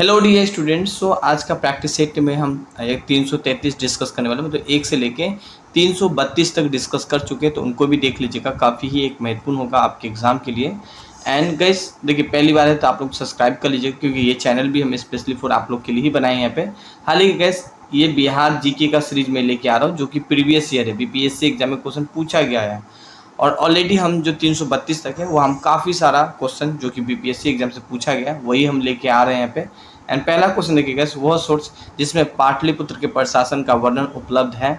Hello dear students. सो आज का practice set में हम एक 333 डिस्कस करने वाले हैं, मतलब 1 से लेके 332 तक डिस्कस कर चुके हैं, तो उनको भी देख लीजिएगा। काफ़ी ही एक महत्वपूर्ण होगा आपके एग्जाम के लिए। एंड गाइस देखिए, पहली बार है तो आप लोग सब्सक्राइब कर लीजिए, क्योंकि ये चैनल भी हम स्पेशली फॉर आप लोग के लिए ही बनाए हैं यहाँ पे। हालांकि गैस ये बिहार जीके का सीरीज में लेके आ रहा हूँ, जो कि प्रीवियस ईयर है, बीपीएससी एग्जाम में क्वेश्चन पूछा गया है। और ऑलरेडी हम जो 332 तक है वो हम काफ़ी सारा क्वेश्चन जो कि बीपीएससी एग्जाम से पूछा गया वही हम लेके आ रहे हैं यहाँ पे। एंड पहला क्वेश्चन देखिएगा, वह सोर्स जिसमें पाटलिपुत्र के प्रशासन का वर्णन उपलब्ध है,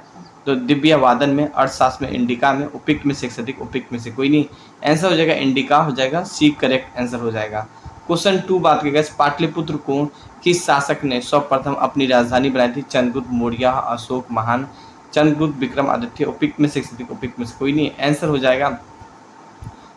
तो दिव्य वादन में, अर्थशास्त्र में, इंडिका में, उपयुक्त में से एक से अधिक, उपयुक्त में से कोई नहीं। आंसर हो जाएगा इंडिका, हो जाएगा सी करेक्ट आंसर हो जाएगा। क्वेश्चन 2 बात करेगा, पाटलिपुत्र को किस शासक ने सर्वप्रथम अपनी राजधानी बनाई थी? चंद्रगुप्त मौर्य, अशोक महान, चंद्रगुप्त विक्रमादित्य, उपयुक्त में से एक से अधिक, उपयुक्त में से कोई नहीं। आंसर हो जाएगा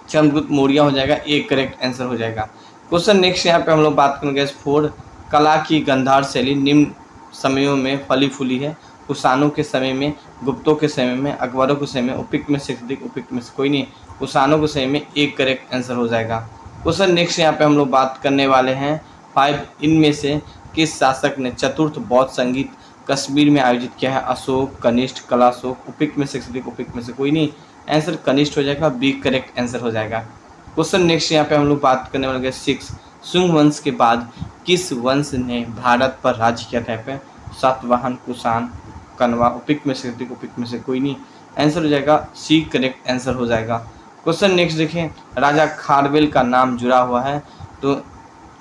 चंद्रगुप्त मौर्य, हो जाएगा एक करेक्ट आंसर हो जाएगा। क्वेश्चन नेक्स्ट यहाँ पे हम लोग बात करेंगे 4, कला की गंधार शैली निम्न समयों में फली फूली है? कुषाणों के समय में, गुप्तों के समय में, अकबरों के समय में, उपयुक्त में से अधिक, उपयुक्त में से कोई नहीं। कुषाणों के समय में एक करेक्ट आंसर हो जाएगा। क्वेश्चन नेक्स्ट यहाँ पे हम लोग बात करने वाले हैं 5, इनमें से किस शासक ने चतुर्थ बौद्ध संगीत कश्मीर में आयोजित किया है? अशोक, कनिष्ठ, कलाशोक, उपयुक्त में से अधिक, उपयुक्त में से कोई नहीं। आंसर कनिष्ठ हो जाएगा, बी करेक्ट आंसर हो जाएगा। क्वेश्चन नेक्स्ट यहाँ पे हम लोग बात करने वाले 6, शुंग वंश के बाद किस वंश ने भारत पर राज्य किया था? यहाँ पे सातवाहन, कुषाण, कण्वा, उपयुक्त में से अधिक, उपयुक्त में से कोई नहीं। आंसर हो जाएगा सी करेक्ट आंसर हो जाएगा। क्वेश्चन नेक्स्ट देखें, राजा खारवेल का नाम जुड़ा हुआ है तो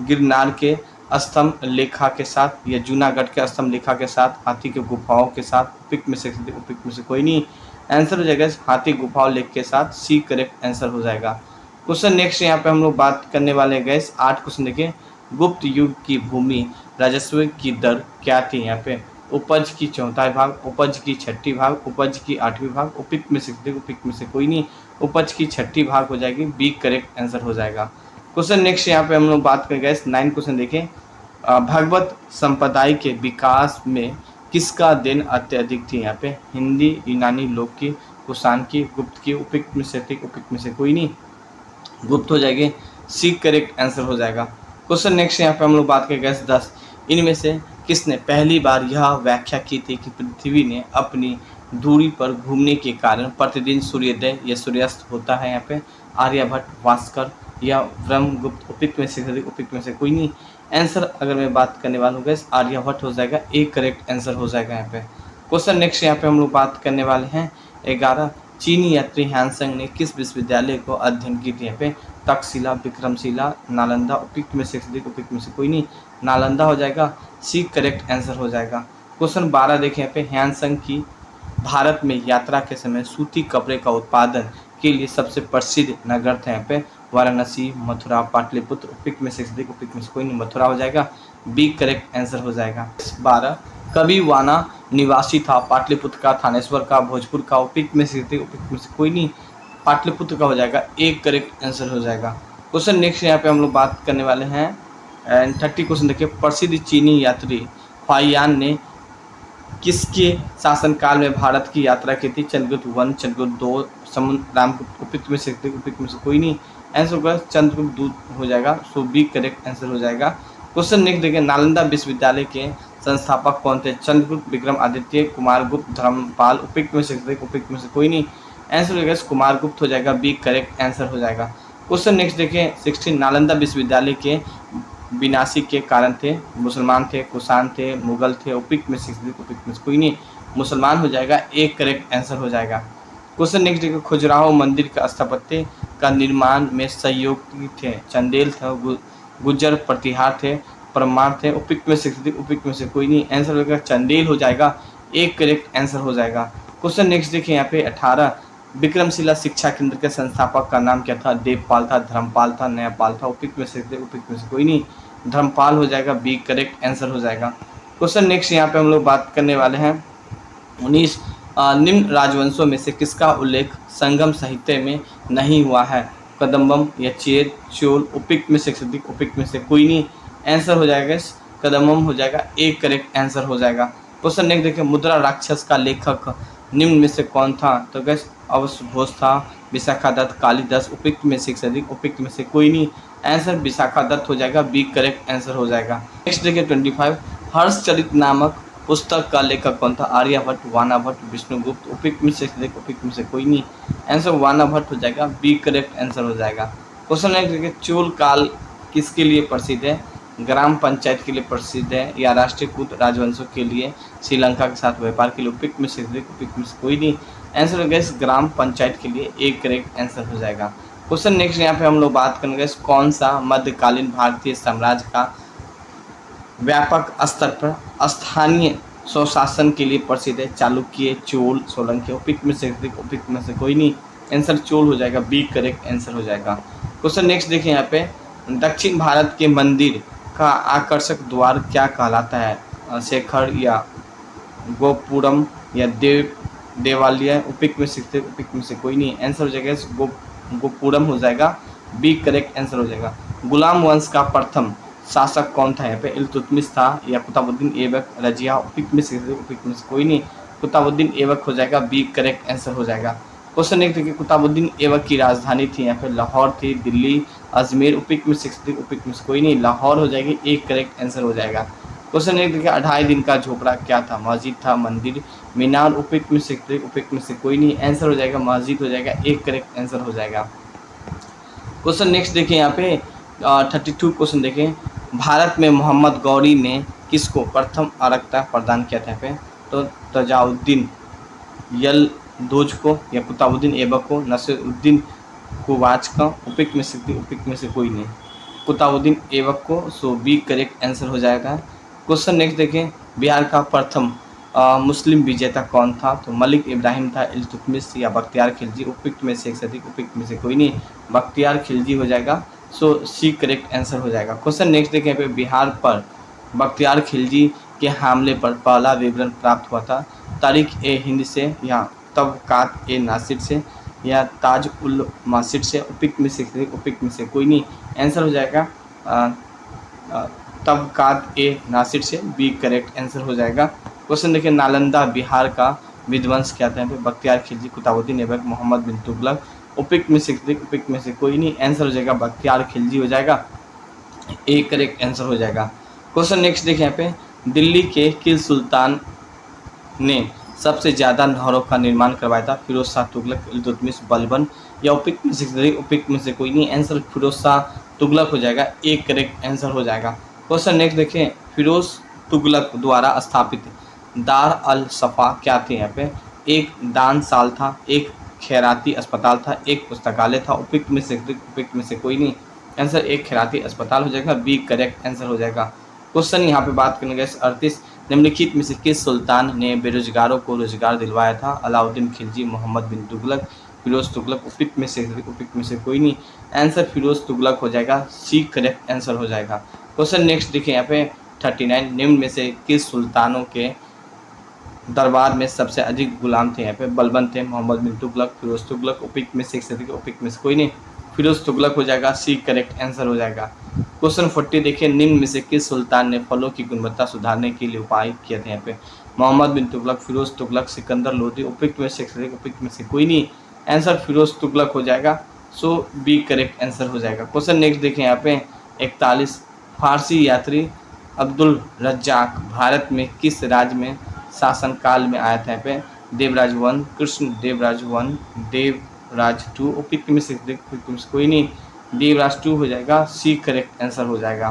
गिरनार के स्तंभ लेखा के साथ, या जूनागढ़ के स्तंभ लेखा के साथ, हाथी के गुफाओं के साथ, उपयुक्त में से अधिक, उपयुक्त में से कोई नहीं। आंसर हो जाएगा हाथी गुफाओं लेख के साथ, सी करेक्ट आंसर हो जाएगा। क्वेश्चन नेक्स्ट यहाँ पे हम लोग बात करने वाले हैं गैस 8 क्वेश्चन देखिए, गुप्त युग की भूमि राजस्व की दर क्या थी? यहाँ पे उपज की चौथाई भाग, उपज की छठी भाग, उपज की 8वीं भाग, उपयुक्त में से अधिक, उपयुक्त में से कोई नहीं। उपज की छठी भाग हो जाएगी, बी करेक्ट आंसर हो जाएगा। क्वेश्चन नेक्स्ट यहाँ पे हम लोग बात करें गैस 9 क्वेश्चन देखें, भगवत संप्रदाय के विकास में किसका देन अत्यधिक थी? यहाँ पे हिंदी, यूनानी लोक की, कुषाण की, गुप्त की, उपयुक्त में से अधिक, उपयुक्त में से कोई नहीं। गुप्त हो जाएगी, सी करेक्ट आंसर हो जाएगा। क्वेश्चन नेक्स्ट यहाँ पे हम लोग बात करेंगे 10, इनमें से किसने पहली बार यह व्याख्या की थी कि पृथ्वी ने अपनी दूरी पर घूमने के कारण प्रतिदिन सूर्योदय या सूर्यास्त होता है? यहाँ पे आर्यभट्ट, भास्कर या ब्रह्मगुप्त, उपयुक्त में से अधिक, उपयुक्त में से कोई नहीं। आंसर अगर मैं बात करने वाला हूँ गैस आर्यभट्ट हो जाएगा, एक करेक्ट आंसर हो जाएगा यहाँ पे। क्वेश्चन नेक्स्ट यहाँ पे हम लोग बात करने वाले हैं 11, चीनी यात्री ह्यानसंग ने किस विश्वविद्यालय को अध्ययन की थी? यहाँ पे तक्षशिला, विक्रमशिला, नालंदा, उपयुक्त में से अधिक, उपयुक्त में से कोई नहीं। नालंदा हो जाएगा, सी करेक्ट आंसर हो जाएगा। क्वेश्चन 12 देखें, यहाँ पे ह्यानसंग की भारत में यात्रा के समय सूती कपड़े का उत्पादन के लिए सबसे प्रसिद्ध नगर थे? यहाँ पे वाराणसी, मथुरा, पाटलिपुत्र, उपयुक्त में से अधिक, उपयुक्त में से कोई नहीं। मथुरा हो जाएगा, बी करेक्ट आंसर हो जाएगा। 12, कभी वाना निवासी था? पाटलिपुत्र का, थानेश्वर का, भोजपुर का, उपयुक्त में से अधिक, उपयुक्त में से कोई नहीं। पाटलिपुत्र का हो जाएगा, एक करेक्ट आंसर हो जाएगा। क्वेश्चन नेक्स्ट यहाँ पे हम लोग बात करने वाले हैं 30 क्वेश्चन देखिए, प्रसिद्ध चीनी यात्री फाइयान ने किसके शासनकाल में भारत की यात्रा की थी? चंद्रगुप्त 1, चंद्रगुप्त 2, समुद्र रामगुप्त, उपयुक्त में से अधिक, उपयुक्त में से कोई नहीं। आंसर होगा चंद्रगुप्त 2 हो जाएगा, सो बी करेक्ट आंसर हो जाएगा। क्वेश्चन नेक्स्ट देखिए, नालंदा विश्वविद्यालय के संस्थापक कौन थे? चंद्रगुप्त, विक्रमादित्य, कुमारगुप्त, धर्मपाल, उपयुक्त में से अधिक, उपयुक्त में से कोई नहीं। आंसर हो जाएगा कुमारगुप्त हो जाएगा, बी करेक्ट आंसर हो जाएगा। क्वेश्चन नेक्स्ट देखिए 16, नालंदा विश्वविद्यालय के विनाशी के कारण थे? मुसलमान थे, कुषाण थे, मुगल थे, उपयुक्त में से अधिक, उपयुक्त में से कोई नहीं। मुसलमान हो जाएगा, एक करेक्ट आंसर हो जाएगा। क्वेश्चन नेक्स्ट देखिए, खजुराहो मंदिर का स्थापत्य का निर्माण में सहयोगी थे? चंदेल थे, गुज्जर प्रतिहार थे, परमार थे, उपयुक्त में से अधिक, उपयुक्त में से कोई नहीं। आंसर होगा चंदेल हो जाएगा, एक करेक्ट आंसर हो जाएगा। क्वेश्चन नेक्स्ट देखिए यहाँ पे 18, विक्रमशिला शिक्षा केंद्र के संस्थापक का नाम क्या था? देवपाल था, धर्मपाल था, न्यायपाल था, उपयुक्त में से अधिक, उपयुक्त में से कोई नहीं। धर्मपाल हो जाएगा, बी करेक्ट आंसर हो जाएगा। क्वेश्चन नेक्स्ट यहाँ पे हम लोग बात करने वाले हैं 19, निम्न राजवंशों में से किसका उल्लेख संगम साहित्य में नहीं हुआ है? कदम्बम या चेद, चोल, उपयुक्त में से अधिक, उपयुक्त में से कोई नहीं। आंसर हो जाएगा कदम्बम हो जाएगा, एक करेक्ट आंसर हो जाएगा। क्वेश्चन नेक्स्ट देखिए, मुद्रा राक्षस का लेखक निम्न में से कौन था? तो गैस अवश्य घोष था, विशाखा दत्त, कालिदास, उपयुक्त में से अधिक, उपयुक्त में से कोई नहीं। आंसर विशाखा दत्त हो जाएगा, बी करेक्ट आंसर हो जाएगा। नेक्स्ट देखिए 25, हर्षचरित नामक पुस्तक का लेखक कौन था? आर्यभट्ट, वानाभट्ट, विष्णुगुप्त। उपयुक्त में से देखो, उपयुक्त में से कोई नहीं, आंसर वानाभट्ट हो जाएगा, बी करेक्ट आंसर हो जाएगा। क्वेश्चन नेक्स्ट देखिए, चोल काल किसके लिए प्रसिद्ध है? ग्राम पंचायत के लिए प्रसिद्ध है या राष्ट्रीयकृत राजवंशों के लिए, श्रीलंका के साथ व्यापार के लिए? उपयुक्त में से देखो, उपयुक्त में से कोई नहीं, आंसर हो गया इस ग्राम पंचायत के लिए, एक करेक्ट आंसर हो जाएगा। क्वेश्चन नेक्स्ट यहाँ पे हम लोग बात करेंगे कौन सा मध्यकालीन भारतीय साम्राज्य का व्यापक स्तर पर स्थानीय स्वशासन के लिए प्रसिद्ध है? चालुक्य, चोल, सोलंकी। उपयुक्त में से उपयुक्त में से कोई नहीं, आंसर चोल हो जाएगा, बी करेक्ट आंसर हो जाएगा। क्वेश्चन नेक्स्ट देखिए यहाँ पे, दक्षिण भारत के मंदिर का आकर्षक द्वार क्या कहलाता है? शेखर या गोपुरम या देवालय। उपयुक्त में से उपयुक्त में से कोई नहीं, आंसर हो जाएगा गोपुरम हो जाएगा, बी करेक्ट आंसर हो जाएगा। गुलाम वंश का प्रथम शासक कौन था? यहाँ पे इल्तुतमिश था या कुतुबुद्दीन ऐबक, रजिया। उपयुक्त में से कोई नहीं, कुतुबुद्दीन ऐबक हो जाएगा, बी करेक्ट आंसर हो जाएगा। क्वेश्चन एक देखिए, कुतुबुद्दीन ऐबक की राजधानी थी यहाँ पे लाहौर थी, दिल्ली, अजमेर। उपयुक्त में से उपयुक्त में से कोई नहीं, लाहौर हो जाएगी, एक करेक्ट आंसर हो जाएगा। क्वेश्चन एक देखिए, 2.5 दिन का झोपड़ा क्या था? मस्जिद था, मंदिर, मीनार। उपयुक्त में से कोई नहीं, आंसर हो जाएगा मस्जिद हो जाएगा, एक करेक्ट आंसर हो जाएगा। क्वेश्चन नेक्स्ट देखिए यहाँ पे 32 क्वेश्चन देखें, भारत में मोहम्मद गौरी ने किसको प्रथम अरकता प्रदान किया था? यहाँ पे तो तजाउद्दीन यलदौज को या कुतुबुद्दीन ऐबक को, नसीरुद्दीन कुवाच का। उपयुक्त में से कोई नहीं, कुतुबुद्दीन ऐबक को, सो बी करेक्ट आंसर हो जाएगा। क्वेश्चन नेक्स्ट देखें, बिहार का प्रथम मुस्लिम विजेता कौन था? तो मलिक इब्राहिम था, इल्तुतमिश या बख्तियार खिलजी। उपयुक्त में से एक से अधिक, उपयुक्त में से कोई नहीं, बख्तियार खिलजी हो जाएगा, सो सी करेक्ट आंसर हो जाएगा। क्वेश्चन नेक्स्ट देखें, यहाँ पे बिहार पर बख्तियार खिलजी के हमले पर पहला विवरण प्राप्त हुआ था? तारिक ए हिंद से या तबकात ए नासिर से या ताज उल मासिर से। उपयुक्त में से कोई नहीं, आंसर हो जाएगा तबकात ए नासिर से, बी करेक्ट आंसर हो जाएगा। क्वेश्चन देखिए, नालंदा बिहार का विध्वंस क्या था? बख्तियार खिलजी, कुतुबुद्दीन ऐबक, मोहम्मद बिन तुगलक। उपयुक्त में से कोई नहीं, आंसर हो जाएगा बख्तियार खिलजी हो जाएगा, एक करेक्ट आंसर हो जाएगा। क्वेश्चन नेक्स्ट देखिए, यहाँ पे दिल्ली के किस सुल्तान ने सबसे ज़्यादा नहरों का निर्माण करवाया था? फिरोज शाह तुगलक, इल्तुतमिश, बलबन या उपयुक्त में से कोई नहीं, आंसर फिरोज शाह तुगलक हो जाएगा, एक करेक्ट आंसर हो जाएगा। क्वेश्चन नेक्स्ट देखें, फिरोज तुगलक द्वारा स्थापित दार अल सफ़ा क्या थे? यहाँ पे एक दानसाल था, एक खैराती अस्पताल था, एक पुस्तकालय था। उपयुक्त में से कोई नहीं, आंसर एक खैराती अस्पताल हो जाएगा, बी करेक्ट आंसर हो जाएगा। क्वेश्चन यहाँ पे बात करेंगे 38, निम्नलिखित में से किस सुल्तान ने बेरोजगारों को रोजगार दिलवाया था? अलाउद्दीन खिलजी, मोहम्मद बिन तुगलक, फिरोज तुगलक। उपयुक्त में से कोई नहीं, आंसर फिरोज तुगलक हो जाएगा, सी करेक्ट आंसर हो जाएगा। क्वेश्चन नेक्स्ट देखिए यहाँ पे 39, निम्न में से किस सुल्तानों के दरबार में सबसे अधिक गुलाम थे? यहाँ पे बलबन थे, मोहम्मद बिन तुगलक, फिरोज तुगलक। उपयुक्त में से उपयुक्त में से कोई नहीं, फिरोज तुगलक हो जाएगा, सी करेक्ट आंसर हो जाएगा। क्वेश्चन 40 देखिए, निम्न में से किस सुल्तान ने फलों की गुणवत्ता सुधारने के लिए उपाय किए थे? यहाँ पे मोहम्मद बिन तुगलक, फिरोज तुगलक, सिकंदर लोधी। उपयुक्त में से कोई नहीं, आंसर फिरोज तुगलक हो जाएगा, सो बी करेक्ट आंसर हो जाएगा। क्वेश्चन नेक्स्ट देखें यहाँ पे 41, फारसी यात्री अब्दुल रज्जाक भारत में किस राज्य में शासनकाल में आया था? यहाँ पे देवराज 1, कृष्ण देवराज 1, देवराज 2। उपयुक्त में से कोई नहीं, देवराज 2 हो जाएगा, सी करेक्ट आंसर हो जाएगा।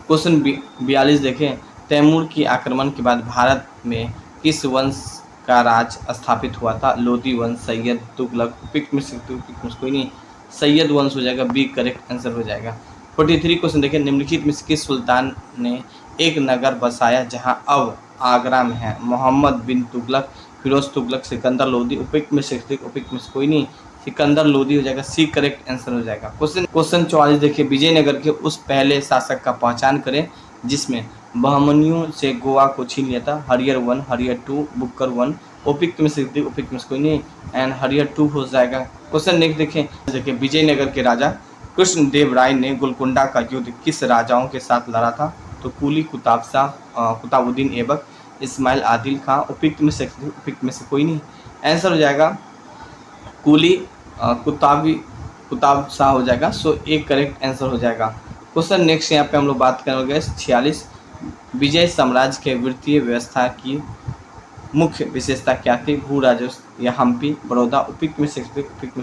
क्वेश्चन 42 देखें, तैमूर की आक्रमण के बाद भारत में किस वंश का राज स्थापित हुआ था? लोधी वंश, सैयद, तुगलक। उपयुक्त में से कोई नहीं, सैयद वंश हो जाएगा, बी करेक्ट आंसर हो जाएगा। 43 क्वेश्चन देखें, निम्नलिखित में से किस सुल्तान ने एक नगर बसाया जहां अब आगरा में है? मोहम्मद बिन तुगलक, फिरोज तुगलक, सिकंदर लोधी। उपयुक्त में से कोई नहीं, सिकंदर लोधी हो जाएगा, सी करेक्ट आंसर हो जाएगा। क्वेश्चन 44 देखिए, विजयनगर के उस पहले शासक का पहचान करें जिसमें बहमनियों से गोवा को छीन लिया था? हरियर 1, हरियर 2, बुक्कर 1। उपयुक्त में से कोई नहीं, एंड हरियर 2 हो जाएगा। क्वेश्चन नेक्स्ट देखिए, विजयनगर के राजा कृष्ण देव राय ने गोलकुंडा का युद्ध किस राजाओं के साथ लड़ा था? तो कुली, कुतुबुद्दीन ऐबक, इस्माइल आदिल खां। उपयुक्त में से कोई नहीं, आंसर हो जाएगा कुली, कुताब शाह हो जाएगा। सो एक करेक्ट आंसर हो जाएगा। क्वेश्चन नेक्स्ट यहाँ पे हम लोग बात करेंगे 46, विजय साम्राज्य के वित्तीय व्यवस्था की मुख्य विशेषता क्या थी? भू राजस्व या हम्पी, बड़ौदा, उपयुक्त में से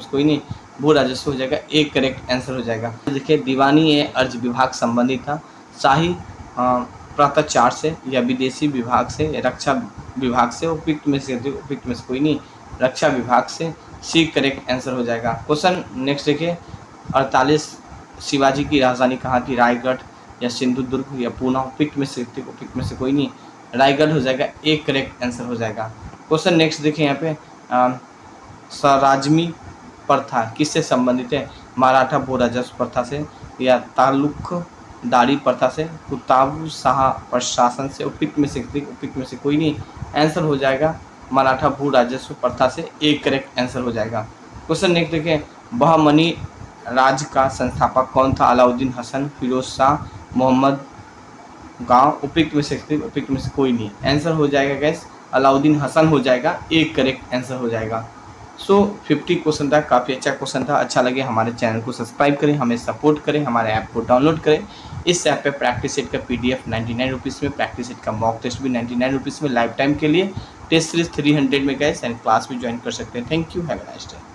कोई नहीं, भू राजस्व हो जाएगा, एक करेक्ट आंसर हो जाएगा। देखिए दीवानी ये अर्ज विभाग संबंधित था, शाही प्रातःचार से या विदेशी विभाग से या रक्षा विभाग से, उपयुक्त में से कोई नहीं, रक्षा विभाग से, सी करेक्ट आंसर हो जाएगा। क्वेश्चन नेक्स्ट देखिए 48, शिवाजी की राजधानी कहाँ थी? रायगढ़ या सिंधुदुर्ग या पूना, उपयुक्त में से कोई नहीं, रायगढ़ हो जाएगा, एक करेक्ट आंसर हो जाएगा। क्वेश्चन नेक्स्ट देखिए यहाँ पे स्वराज्यमी प्रथा किससे संबंधित है? मराठा भू राजस्व प्रथा से या तालुकदारी प्रथा से, कुताब शाह प्रशासन से, उपयुक्त में से कोई नहीं, आंसर हो जाएगा मराठा भू राजस्व प्रथा से, एक करेक्ट आंसर हो जाएगा। क्वेश्चन नेक्स्ट देखें बहमनी राज का संस्थापक कौन था? अलाउद्दीन हसन, फिरोज शाह, मोहम्मद गांव, उपयुक्त में से कोई नहीं, आंसर हो जाएगा गैस अलाउद्दीन हसन हो जाएगा, एक करेक्ट आंसर हो जाएगा। सो 50 क्वेश्चन था, काफ़ी अच्छा क्वेश्चन था। अच्छा लगे हमारे चैनल को सब्सक्राइब करें, हमें सपोर्ट करें, हमारे ऐप को डाउनलोड करें। इस ऐप पे प्रैक्टिस सेट का PDF 99 रुपीज़ में, प्रैक्टिस सेट का मॉक टेस्ट भी 99 रुपीज़ में, लाइफ टाइम के लिए टेस्ट सीरीज 300 में गैस एंड क्लास भी ज्वाइन कर सकते हैं। Thank you, have a nice day.